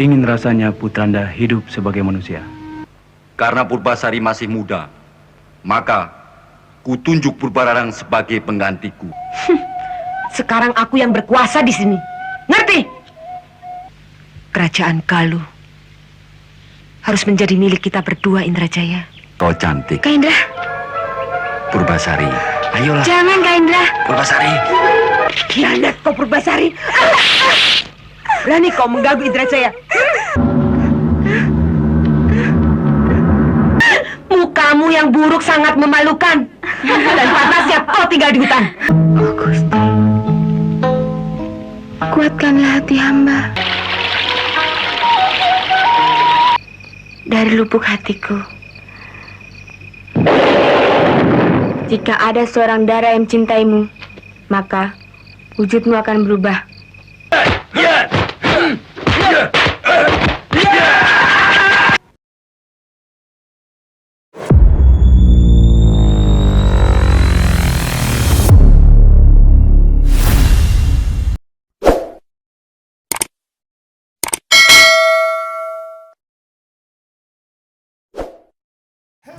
Ingin rasanya Putranda hidup sebagai manusia. Karena Purbasari masih muda, maka kutunjuk Purbararang sebagai penggantiku. Sekarang aku yang berkuasa di sini. Ngerti? Kerajaan Galuh harus menjadi milik kita berdua, Indrajaya. Kau cantik, Kak Indra. Purbasari. Ayolah. Jangan, Kak Indra. Purbasari. Kianat kau Purbasari. Berani kau mengganggu Indrajaya. Mukamu yang buruk sangat memalukan. Dan pantasnya kau tinggal di hutan. Oh Gusti, kuatkanlah hati hamba. Dari lubuk hatiku, jika ada seorang dara yang mencintaimu, maka wujudmu akan berubah.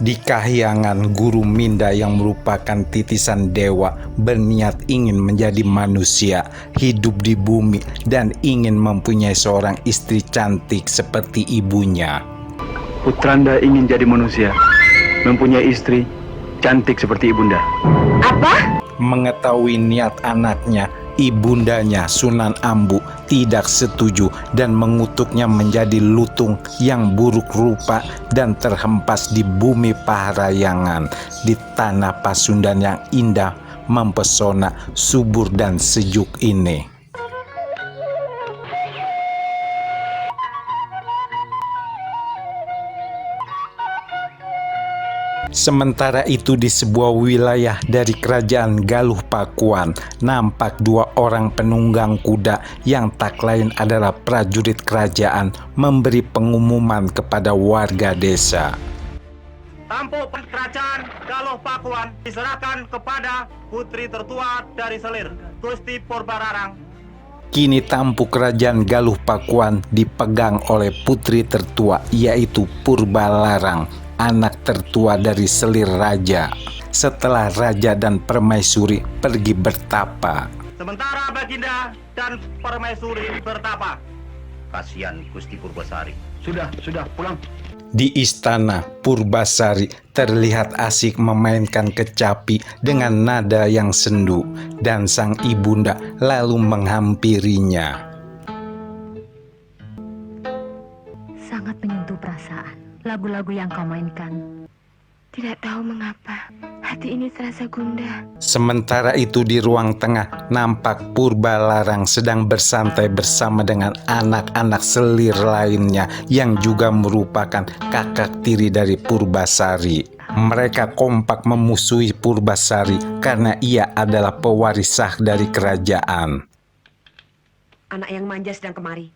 Di kahyangan Guru Minda yang merupakan titisan dewa berniat ingin menjadi manusia, hidup di bumi dan ingin mempunyai seorang istri cantik seperti ibunya. Putranda ingin jadi manusia, mempunyai istri cantik seperti ibunda. Apa? Mengetahui niat anaknya, ibundanya Sunan Ambu tidak setuju dan mengutuknya menjadi lutung yang buruk rupa dan terhempas di bumi Paharayangan, di tanah Pasundan yang indah, mempesona, subur dan sejuk ini. Sementara itu di sebuah wilayah dari kerajaan Galuh Pakuan, nampak dua orang penunggang kuda yang tak lain adalah prajurit kerajaan memberi pengumuman kepada warga desa. Tampuk kerajaan Galuh Pakuan diserahkan kepada putri tertua dari Selir, Gusti Purbararang. Kini tampuk kerajaan Galuh Pakuan dipegang oleh putri tertua, yaitu Purbalarang, anak tertua dari Selir Raja. Setelah Raja dan Permaisuri pergi bertapa. Sementara Baginda dan Permaisuri bertapa. Kasihan Gusti Purbasari. Sudah, pulang. Di istana, Purbasari terlihat asik memainkan kecapi dengan nada yang sendu, dan sang ibunda lalu menghampirinya. Sangat menyentuh perasaan lagu-lagu yang kau mainkan. Tidak tahu mengapa hati ini terasa gundah. Sementara itu di ruang tengah nampak Purbalarang sedang bersantai bersama dengan anak-anak Selir lainnya yang juga merupakan kakak tiri dari Purbasari. Mereka kompak memusuhi Purbasari karena ia adalah pewaris sah dari kerajaan. Anak yang manja sedang kemari.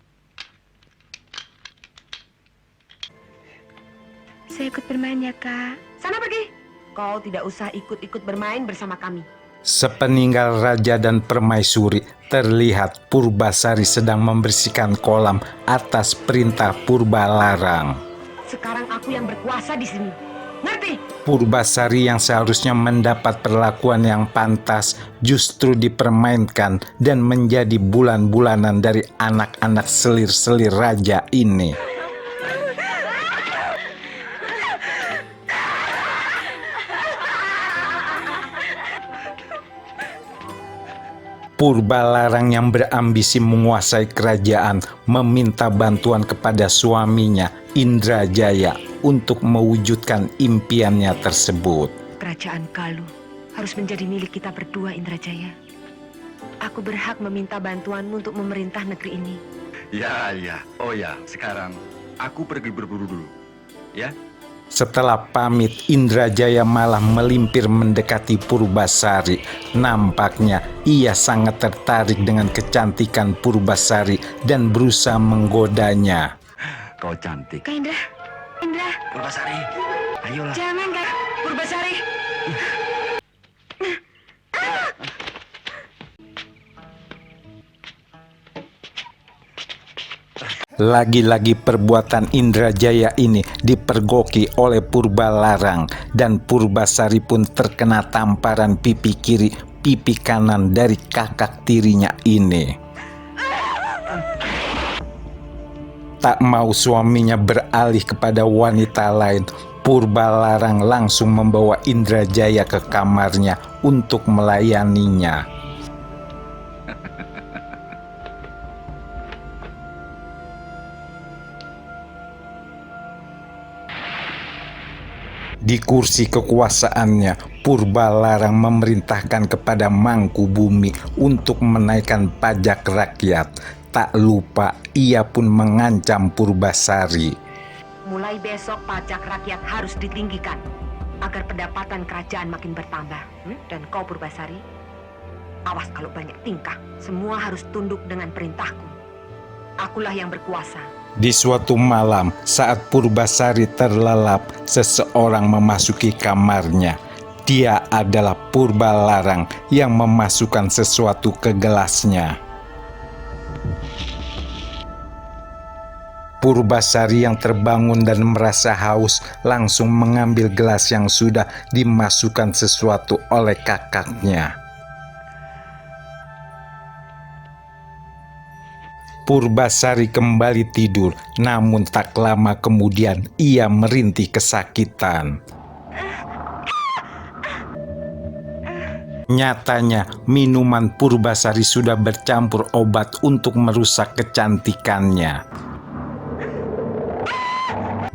Saya ikut bermain ya, Kak. Sana pergi. Kau tidak usah ikut-ikut bermain bersama kami. Sepeninggal Raja dan Permaisuri, terlihat Purbasari sedang membersihkan kolam atas perintah Purbalarang. Sekarang aku yang berkuasa di sini. Ngerti? Purbasari yang seharusnya mendapat perlakuan yang pantas justru dipermainkan dan menjadi bulan-bulanan dari anak-anak selir-selir raja ini. Purbalarang yang berambisi menguasai kerajaan meminta bantuan kepada suaminya Indrajaya untuk mewujudkan impiannya tersebut. Kerajaan Galuh harus menjadi milik kita berdua, Indrajaya. Aku berhak meminta bantuanmu untuk memerintah negeri ini. Ya. Oh ya, sekarang aku pergi berburu dulu. Ya. Setelah pamit, Indrajaya malah melimpir mendekati Purbasari. Nampaknya ia sangat tertarik dengan kecantikan Purbasari dan berusaha menggodanya. Kau cantik. Kak Indra, Indra, Purbasari, ayolah. jangan Kak. Purbasari. Lagi-lagi perbuatan Indrajaya ini dipergoki oleh Purbalarang dan Purbasari pun terkena tamparan pipi kiri, pipi kanan dari kakak tirinya ini. Tak mau suaminya beralih kepada wanita lain, Purbalarang langsung membawa Indrajaya ke kamarnya untuk melayaninya. Di kursi kekuasaannya, Purbalarang memerintahkan kepada Mangkubumi untuk menaikkan pajak rakyat. Tak lupa, ia pun mengancam Purbasari. Mulai besok pajak rakyat harus ditinggikan agar pendapatan kerajaan makin bertambah. Dan kau Purbasari, awas kalau banyak tingkah. Semua harus tunduk dengan perintahku. Akulah yang berkuasa. Di suatu malam, saat Purbasari terlelap, seseorang memasuki kamarnya. Dia adalah Purbalarang yang memasukkan sesuatu ke gelasnya. Purbasari yang terbangun dan merasa haus langsung mengambil gelas yang sudah dimasukkan sesuatu oleh kakaknya. Purbasari kembali tidur, namun tak lama kemudian ia merintih kesakitan. Nyatanya, minuman Purbasari sudah bercampur obat untuk merusak kecantikannya.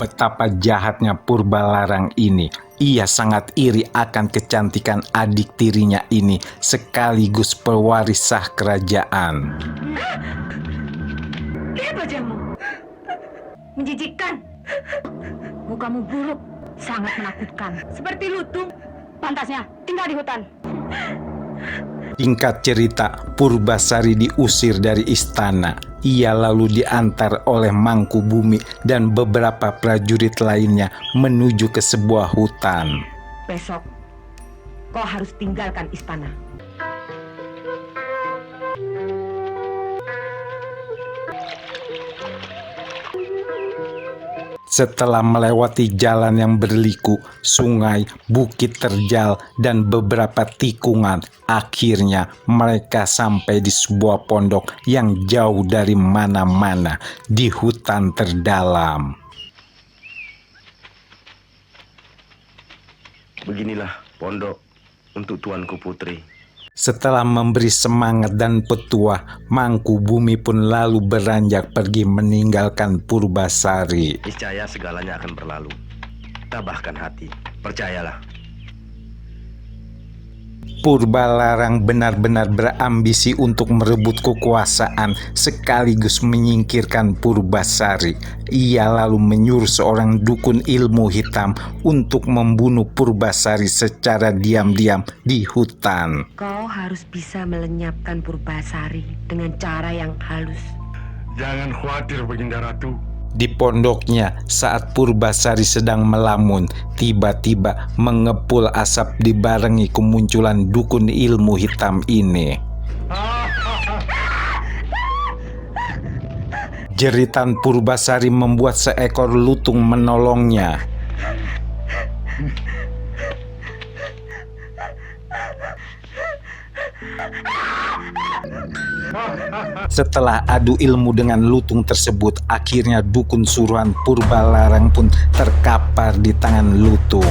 Betapa jahatnya Purbalarang ini. Ia sangat iri akan kecantikan adik tirinya ini, sekaligus pewaris sah kerajaan. Lihat wajahmu. Menjijikkan. Mukamu buruk, sangat menakutkan. Seperti lutung. Pantasnya tinggal di hutan. Singkat cerita, Purbasari diusir dari istana. Ia lalu diantar oleh Mangkubumi dan beberapa prajurit lainnya menuju ke sebuah hutan. Besok, kau harus tinggalkan istana. Setelah melewati jalan yang berliku, sungai, bukit terjal, dan beberapa tikungan, akhirnya mereka sampai di sebuah pondok yang jauh dari mana-mana di hutan terdalam. Beginilah pondok untuk tuanku putri. Setelah memberi semangat dan petuah, Mangkubumi pun lalu beranjak pergi meninggalkan Purbasari. Niscaya segalanya akan berlalu. Tabahkan hati, percayalah. Purbalarang benar-benar berambisi untuk merebut kekuasaan sekaligus menyingkirkan Purbasari. Ia lalu menyuruh seorang dukun ilmu hitam untuk membunuh Purbasari secara diam-diam di hutan. Kau harus bisa melenyapkan Purbasari dengan cara yang halus. Jangan khawatir, Baginda Ratu. Di pondoknya, saat Purbasari sedang melamun, tiba-tiba mengepul asap dibarengi kemunculan dukun ilmu hitam ini. Jeritan Purbasari membuat seekor lutung menolongnya. Setelah adu ilmu dengan lutung tersebut, akhirnya dukun suruhan Purbalarang pun terkapar di tangan lutung.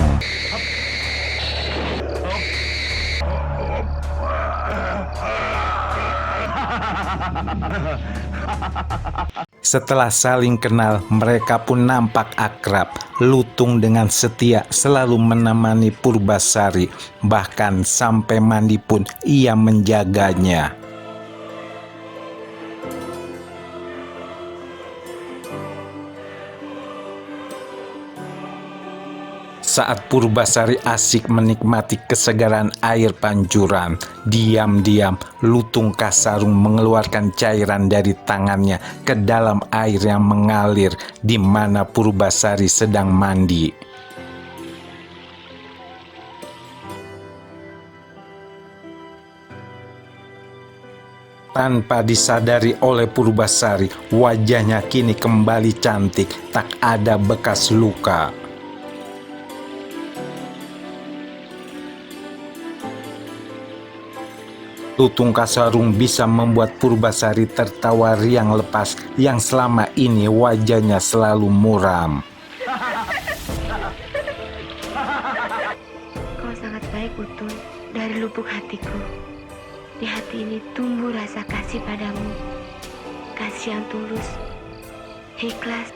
Setelah saling kenal, mereka pun nampak akrab. Lutung dengan setia selalu menemani Purbasari, bahkan sampai mandi pun ia menjaganya. Saat Purbasari asik menikmati kesegaran air pancuran, diam-diam lutung Kasarung mengeluarkan cairan dari tangannya ke dalam air yang mengalir di mana Purbasari sedang mandi. Tanpa disadari oleh Purbasari, wajahnya kini kembali cantik, tak ada bekas luka. Lutung Kasarung bisa membuat Purbasari tertawa riang lepas yang selama ini wajahnya selalu muram. Kau sangat baik, Utun. Dari lubuk hatiku, di hati ini tumbuh rasa kasih padamu. Kasih yang tulus, ikhlas.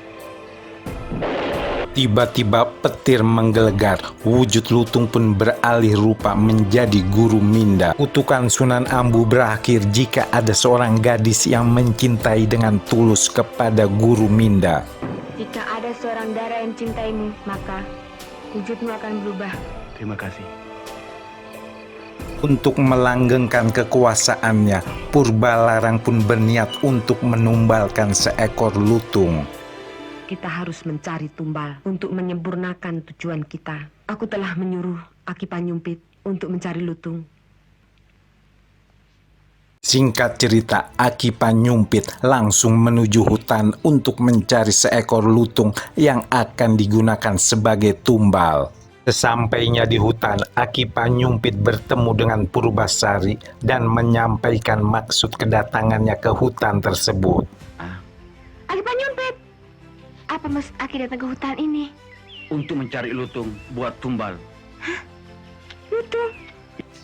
Tiba-tiba petir menggelegar, wujud Lutung pun beralih rupa menjadi Guru Minda. Kutukan Sunan Ambu berakhir jika ada seorang gadis yang mencintai dengan tulus kepada Guru Minda. Jika ada seorang dara yang cintaimu, maka wujudmu akan berubah. Terima kasih. Untuk melanggengkan kekuasaannya, Purbalarang pun berniat untuk menumbalkan seekor lutung. Kita harus mencari tumbal untuk menyempurnakan tujuan kita. Aku telah menyuruh Aki Panyumpit untuk mencari lutung. Singkat cerita, Aki Panyumpit langsung menuju hutan untuk mencari seekor lutung yang akan digunakan sebagai tumbal. Sesampainya di hutan, Aki Panyumpit bertemu dengan Purbasari dan menyampaikan maksud kedatangannya ke hutan tersebut. Aki Panyumpit, apa maksud Aki datang ke hutan ini? Untuk mencari lutung buat tumbal. Lutung?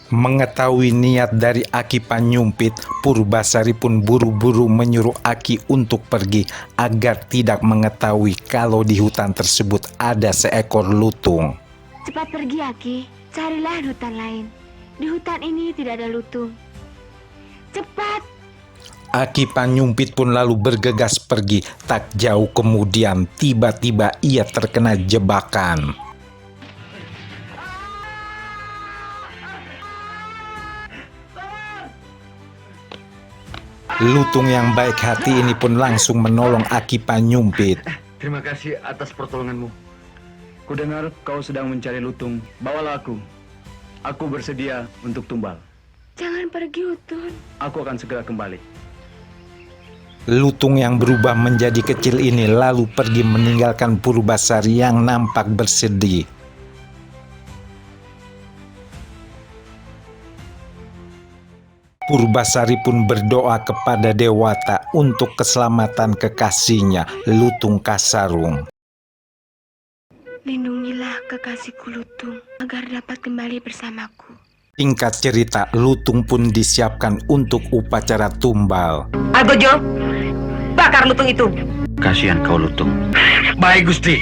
Mengetahui niat dari Aki Panyumpit, Purbasari pun buru-buru menyuruh Aki untuk pergi agar tidak mengetahui kalau di hutan tersebut ada seekor lutung. Cepat pergi, Aki. Carilah hutan lain. Di hutan ini tidak ada lutung. Cepat! Aki Panyumpit pun lalu bergegas pergi. Tak jauh kemudian, tiba-tiba ia terkena jebakan. Lutung yang baik hati ini pun langsung menolong Aki Panyumpit. Terima kasih atas pertolonganmu. Kudengar kau sedang mencari lutung. Bawalah aku. Aku bersedia untuk tumbal. Jangan pergi, Utun. Aku akan segera kembali. Lutung yang berubah menjadi kecil ini lalu pergi meninggalkan Purbasari yang nampak bersedih. Purbasari pun berdoa kepada Dewata untuk keselamatan kekasihnya, Lutung Kasarung. Lindungilah kekasihku Lutung agar dapat kembali bersamaku. Singkat cerita, lutung pun disiapkan untuk upacara tumbal. Argojo, bakar lutung itu. Kasihan kau lutung. Baik, Gusti.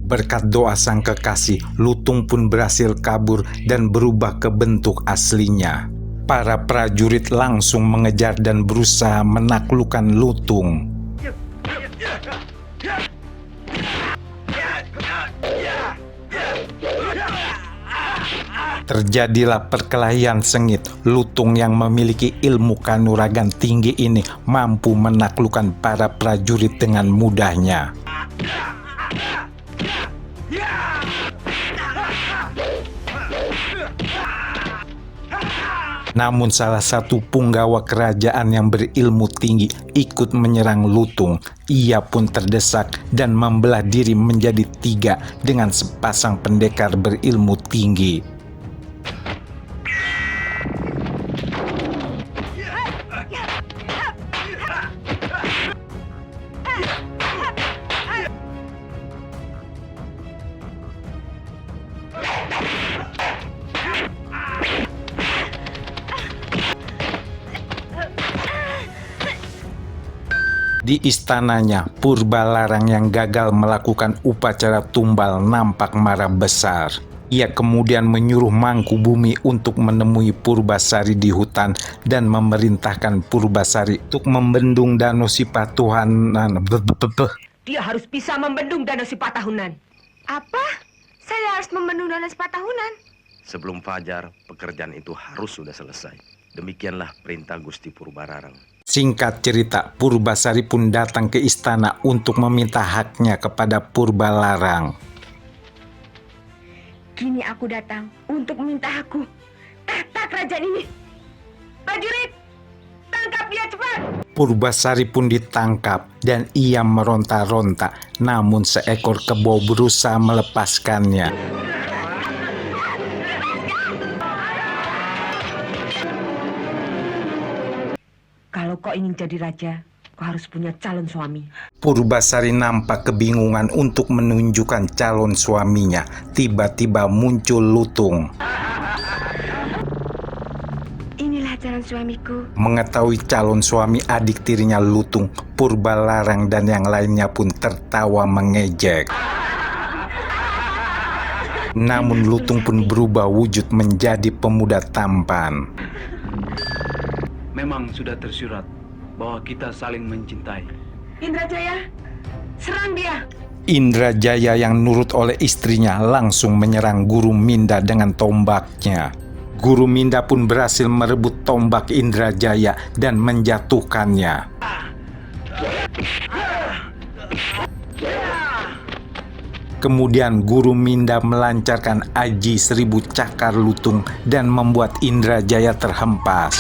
Berkat doa sang kekasih, lutung pun berhasil kabur dan berubah ke bentuk aslinya. Para prajurit langsung mengejar dan berusaha menaklukkan lutung. Terjadilah perkelahian sengit. Lutung yang memiliki ilmu kanuragan tinggi ini mampu menaklukkan para prajurit dengan mudahnya. Namun salah satu punggawa kerajaan yang berilmu tinggi ikut menyerang lutung. Ia pun terdesak dan membelah diri menjadi 3 dengan sepasang pendekar berilmu tinggi. Di istananya, Purbalarang yang gagal melakukan upacara tumbal nampak marah besar. Ia kemudian menyuruh Mangkubumi untuk menemui Purbasari di hutan dan memerintahkan Purbasari untuk membendung Danau Sipatahunan. Dia harus bisa membendung Danau Sipatahunan. Apa? Saya harus membendung Danau Sipatahunan? Sebelum fajar, pekerjaan itu harus sudah selesai. Demikianlah perintah Gusti Purbalarang. Singkat cerita, Purbasari pun datang ke istana untuk meminta haknya kepada Purbalarang. Kini aku datang untuk meminta hakku tahta kerajaan ini. Prajurit, tangkap dia cepat. Purbasari pun ditangkap dan ia meronta-ronta, namun seekor kebo berusaha melepaskannya. Kalau kau ingin jadi raja, kau harus punya calon suami. Purbasari nampak kebingungan untuk menunjukkan calon suaminya. Tiba-tiba muncul Lutung. Inilah calon suamiku. Mengetahui calon suami adik tirinya Lutung, Purbalarang dan yang lainnya pun tertawa mengejek. Namun Lutung pun berubah wujud menjadi pemuda tampan. Memang sudah tersurat bahwa kita saling mencintai. Indrajaya, serang dia. Indrajaya yang nurut oleh istrinya langsung menyerang Guru Minda dengan tombaknya. Guru Minda pun berhasil merebut tombak Indrajaya dan menjatuhkannya. Kemudian Guru Minda melancarkan aji 1000 cakar lutung dan membuat Indrajaya terhempas.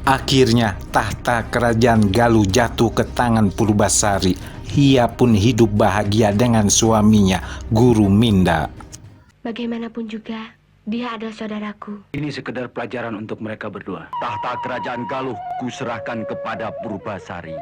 Akhirnya tahta kerajaan Galuh jatuh ke tangan Purbasari. Ia pun hidup bahagia dengan suaminya, Guru Minda. Bagaimanapun juga, dia adalah saudaraku. Ini sekedar pelajaran untuk mereka berdua. Tahta kerajaan Galuh kuserahkan kepada Purbasari.